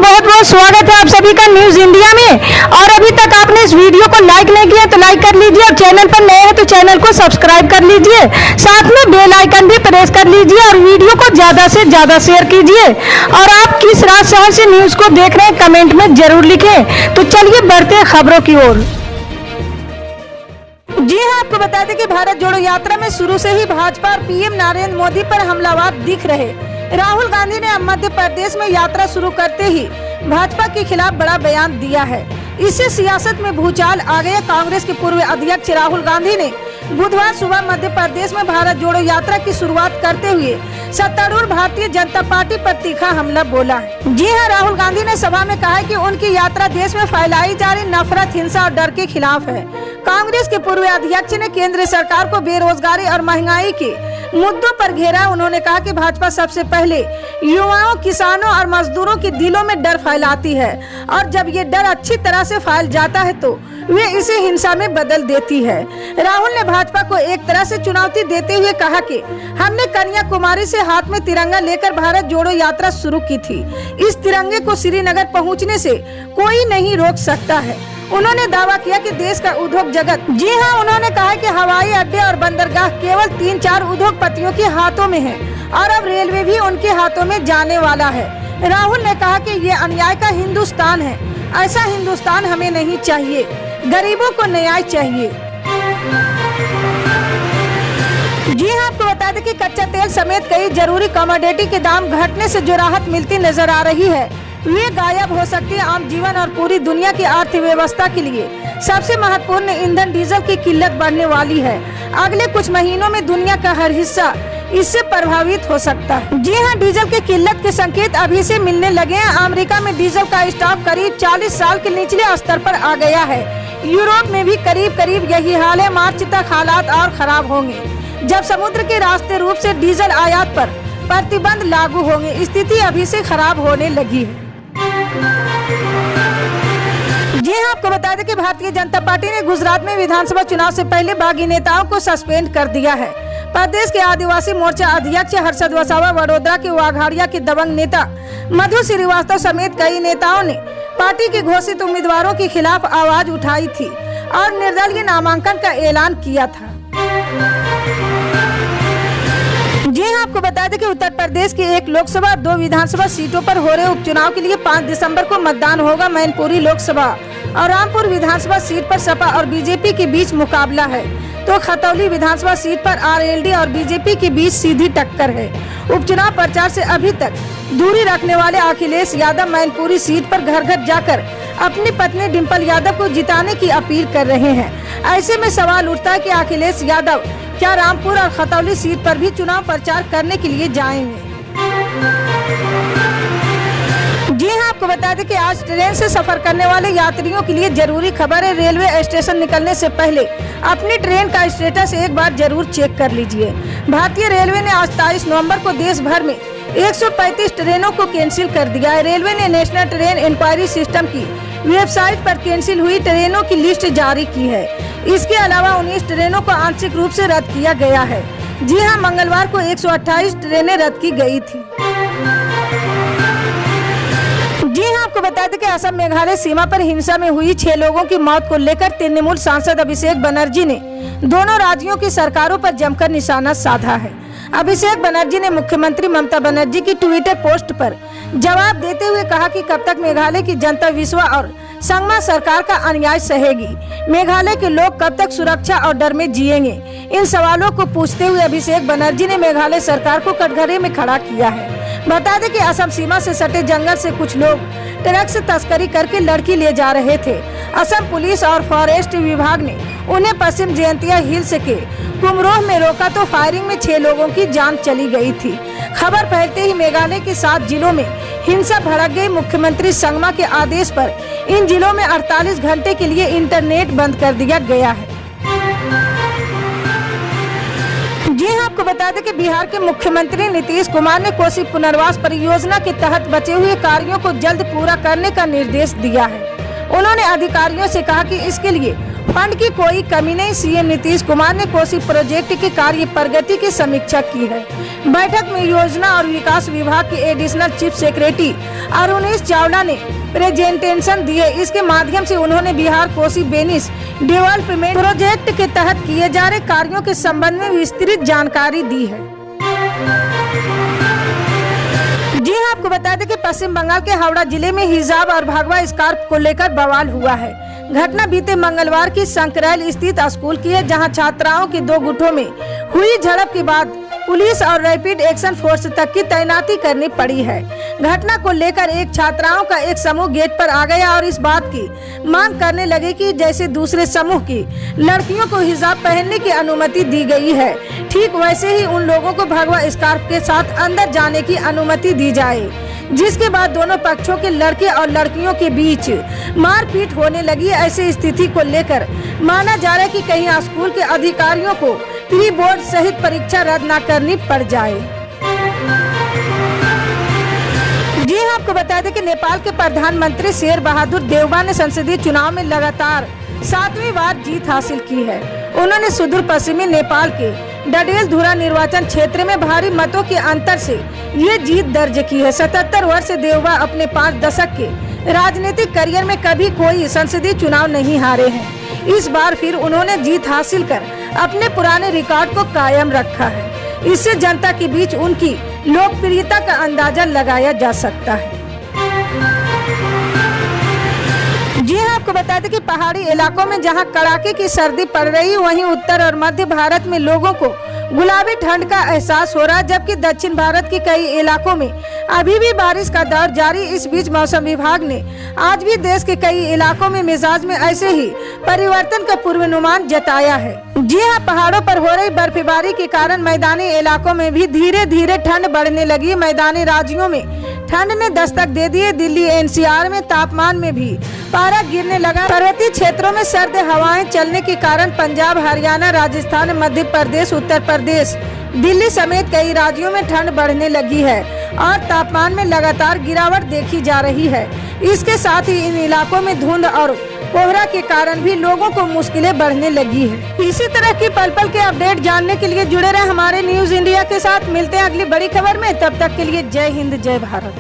बहुत बहुत स्वागत है आप सभी का न्यूज इंडिया में। और अभी तक आपने इस वीडियो को लाइक नहीं किया तो लाइक कर लीजिए, और चैनल पर नए हैं तो चैनल को सब्सक्राइब कर लीजिए, साथ में बेल आइकन भी प्रेस कर लीजिए और वीडियो को ज्यादा से ज्यादा शेयर कीजिए। और आप किस राज्य शहर से न्यूज को देख रहे हैं कमेंट में जरूर लिखें। तो चलिए बढ़ते हैं खबरों की ओर। जी हां, आपको बता दें कि भारत जोड़ो यात्रा में शुरू से ही भाजपा और पीएम नरेंद्र मोदी पर हमलावर दिख रहे। राहुल गांधी ने अब मध्य प्रदेश में यात्रा शुरू करते ही भाजपा के खिलाफ बड़ा बयान दिया है। इससे सियासत में भूचाल आ गया। कांग्रेस के पूर्व अध्यक्ष राहुल गांधी ने बुधवार सुबह मध्य प्रदेश में भारत जोड़ो यात्रा की शुरुआत करते हुए सत्तारूढ़ भारतीय जनता पार्टी पर तीखा हमला बोला है। जी हां, राहुल गांधी ने सभा में कहा है कि उनकी यात्रा देश में फैलाई जा रही नफरत, हिंसा और डर के खिलाफ है। कांग्रेस के पूर्व अध्यक्ष ने केंद्र सरकार को बेरोजगारी और महंगाई के मुद्दों पर घेरा। उन्होंने कहा कि भाजपा सबसे पहले युवाओं, किसानों और मजदूरों के दिलों में डर फैलाती है, और जब ये डर अच्छी तरह से फैल जाता है तो वे इसे हिंसा में बदल देती है। राहुल ने भाजपा को एक तरह से चुनौती देते हुए कहा कि हमने कन्याकुमारी से हाथ में तिरंगा लेकर भारत जोड़ो यात्रा शुरू की थी। इस तिरंगे को श्रीनगर पहुंचने से कोई नहीं रोक सकता है। उन्होंने दावा किया कि देश का उद्योग जगत, जी हां, उन्होंने कहा कि हवाई अड्डे और बंदरगाह केवल 3-4 उद्योगपतियों के हाथों में है और अब रेलवे भी उनके हाथों में जाने वाला है। राहुल ने कहा कि ये अन्याय का हिंदुस्तान है, ऐसा हिंदुस्तान हमें नहीं चाहिए, गरीबों को न्याय चाहिए। जी हां, आपको बता दें कि कच्चा तेल समेत कई जरूरी कमोडिटी के दाम घटने से जो राहत मिलती नजर आ रही है वे गायब हो सकती है। आम जीवन और पूरी दुनिया की अर्थव्यवस्था के लिए सबसे महत्वपूर्ण ईंधन डीजल की किल्लत बढ़ने वाली है। अगले कुछ महीनों में दुनिया का हर हिस्सा इससे प्रभावित हो सकता है। जी हां, डीजल की किल्लत के संकेत अभी से मिलने लगे हैं। अमेरिका में डीजल का स्टॉक करीब 40 साल के निचले स्तर पर आ गया है। यूरोप में भी करीब यही हाल है। मार्च तक हालात और खराब होंगे जब समुद्र के रास्ते रूप से डीजल आयात पर प्रतिबंध लागू होंगे। स्थिति अभी से खराब होने लगी है। जी हां, आपको बता दें कि भारतीय जनता पार्टी ने गुजरात में विधानसभा चुनाव से पहले बागी नेताओं को सस्पेंड कर दिया है। प्रदेश के आदिवासी मोर्चा अध्यक्ष हर्षद वसावा, वडोदरा के वाघाड़िया के दबंग नेता मधु श्रीवास्तव समेत कई नेताओं ने पार्टी के घोषित उम्मीदवारों के खिलाफ आवाज उठाई थी और निर्दलीय नामांकन का ऐलान किया था। जी हां, आपको बता दें कि उत्तर प्रदेश की 1 लोकसभा और 2 विधानसभा सीटों पर हो रहे उपचुनाव के लिए 5 दिसंबर को मतदान होगा। मैनपुरी लोकसभा और रामपुर विधानसभा सीट पर सपा और बीजेपी के बीच मुकाबला है, तो खतौली विधानसभा सीट पर आरएलडी और बीजेपी के बीच सीधी टक्कर है। उपचुनाव प्रचार से अभी तक दूरी रखने वाले अखिलेश यादव मैनपुरी सीट पर घर घर जाकर अपनी पत्नी डिम्पल यादव को जिताने की अपील कर रहे हैं। ऐसे में सवाल उठता है कि अखिलेश यादव क्या रामपुर और खतौली सीट पर भी चुनाव प्रचार करने के लिए जाएंगे। जी हां, आपको बता दें कि आज ट्रेन से सफर करने वाले यात्रियों के लिए जरूरी खबर है। रेलवे स्टेशन निकलने से पहले अपनी ट्रेन का स्टेटस एक बार जरूर चेक कर लीजिए। भारतीय रेलवे ने आज 23 नवंबर को देश भर में 135 ट्रेनों को कैंसिल कर दिया है। रेलवे ने नेशनल ट्रेन इंक्वायरी सिस्टम की वेबसाइट पर कैंसिल हुई ट्रेनों की लिस्ट जारी की है। इसके अलावा 19 ट्रेनों को आंशिक रूप से रद्द किया गया है। जी हां, मंगलवार को 128 ट्रेनें रद्द की गई थी। जी हां, आपको बता दें कि असम मेघालय सीमा पर हिंसा में हुई 6 लोगों की मौत को लेकर तृणमूल सांसद अभिषेक बनर्जी ने दोनों राज्यों की सरकारों पर जमकर निशाना साधा है। अभिषेक बनर्जी ने मुख्यमंत्री ममता बनर्जी की ट्विटर पोस्ट पर जवाब देते हुए कहा कि कब तक मेघालय की जनता विश्वा और संगमा सरकार का अन्याय सहेगी, मेघालय के लोग कब तक सुरक्षा और डर में जिएंगे। इन सवालों को पूछते हुए अभिषेक बनर्जी ने मेघालय सरकार को कटघरे में खड़ा किया है। बता दें कि असम सीमा से सटे जंगल से कुछ लोग ट्रक से तस्करी करके लड़की ले जा रहे थे। असम पुलिस और फॉरेस्ट विभाग ने उन्हें पश्चिम जयंतिया हिल्स के कुमरोह में रोका तो फायरिंग में 6 लोगों की जान चली गई थी। खबर फैलते ही मेघालय के 7 जिलों में हिंसा भड़क गई। मुख्यमंत्री संगमा के आदेश पर इन जिलों में 48 घंटे के लिए इंटरनेट बंद कर दिया गया है। जी हां, आपको बता दें कि बिहार के मुख्यमंत्री नीतीश कुमार ने कोसी पुनर्वास परियोजना के तहत बचे हुए कार्यों को जल्द पूरा करने का निर्देश दिया है। उन्होंने अधिकारियों से कहा कि इसके लिए फंड की कोई कमी नहीं। सीएम नीतीश कुमार ने कोसी प्रोजेक्ट की कार्य प्रगति की समीक्षा की है। बैठक में योजना और विकास विभाग के additional chief secretary Arunesh Chawla ने प्रेजेंटेशन दिए। इसके माध्यम से उन्होंने बिहार कोसी बेनिस डेवलपमेंट प्रोजेक्ट के तहत किए जा रहे कार्यों के संबंध में विस्तृत जानकारी दी है। जी हाँ, आपको बता दें कि पश्चिम बंगाल के हावड़ा जिले में हिजाब और भगवा स्कार्फ को लेकर बवाल हुआ है। घटना बीते मंगलवार की संकरैल स्थित स्कूल की है, जहां छात्राओं के दो गुटों में हुई झड़प के बाद पुलिस और रैपिड एक्शन फोर्स तक की तैनाती करनी पड़ी है। घटना को लेकर एक छात्राओं का एक समूह गेट पर आ गया और इस बात की मांग करने लगे कि जैसे दूसरे समूह की लड़कियों को हिजाब पहनने की अनुमति दी गई है, ठीक वैसे ही उन लोगों को भगवा स्कार्फ के साथ अंदर जाने की अनुमति दी जाए। जिसके बाद दोनों पक्षों के लड़के और लड़कियों के बीच मारपीट होने लगी। ऐसी स्थिति को लेकर माना जा रहा है कि कहीं स्कूल के अधिकारियों को प्री बोर्ड सहित परीक्षा रद्द न करनी पड़ जाए। जी हाँ, आपको बता दें कि नेपाल के प्रधानमंत्री शेर बहादुर देउबा ने संसदीय चुनाव में लगातार 7वीं बार जीत हासिल की है। उन्होंने सुदूर पश्चिमी नेपाल के डडेलधुरा निर्वाचन क्षेत्र में भारी मतों के अंतर से ये जीत दर्ज की है। 77 वर्ष से देउबा अपने 5 दशक के राजनीतिक करियर में कभी कोई संसदीय चुनाव नहीं हारे हैं। इस बार फिर उन्होंने जीत हासिल कर अपने पुराने रिकॉर्ड को कायम रखा है। इससे जनता के बीच उनकी लोकप्रियता का अंदाजा लगाया जा सकता है। जी हाँ, आपको बता दें कि पहाड़ी इलाकों में जहां कड़ाके की सर्दी पड़ रही, वहीं उत्तर और मध्य भारत में लोगों को गुलाबी ठंड का एहसास हो रहा है, जबकि दक्षिण भारत के कई इलाकों में अभी भी बारिश का दौर जारी। इस बीच मौसम विभाग ने आज भी देश के कई इलाकों में मिजाज में ऐसे ही परिवर्तन का पूर्वानुमान जताया है। जी हाँ, पहाड़ों पर हो रही बर्फबारी के कारण मैदानी इलाकों में भी धीरे धीरे ठंड बढ़ने लगी। मैदानी राज्यों में ठंड ने दस्तक दे दी है। दिल्ली एनसीआर में तापमान में भी पारा गिरने लगा। पर्वतीय क्षेत्रों में सर्द हवाएं चलने के कारण पंजाब, हरियाणा, राजस्थान, मध्य प्रदेश, उत्तर प्रदेश, दिल्ली समेत कई राज्यों में ठंड बढ़ने लगी है और तापमान में लगातार गिरावट देखी जा रही है। इसके साथ ही इन इलाकों में धुंध और कोहरा के कारण भी लोगों को मुश्किलें बढ़ने लगी है। इसी तरह की पल पल के अपडेट जानने के लिए जुड़े रहे हमारे न्यूज इंडिया के साथ। मिलते हैं अगली बड़ी खबर में, तब तक के लिए जय हिंद, जय भारत।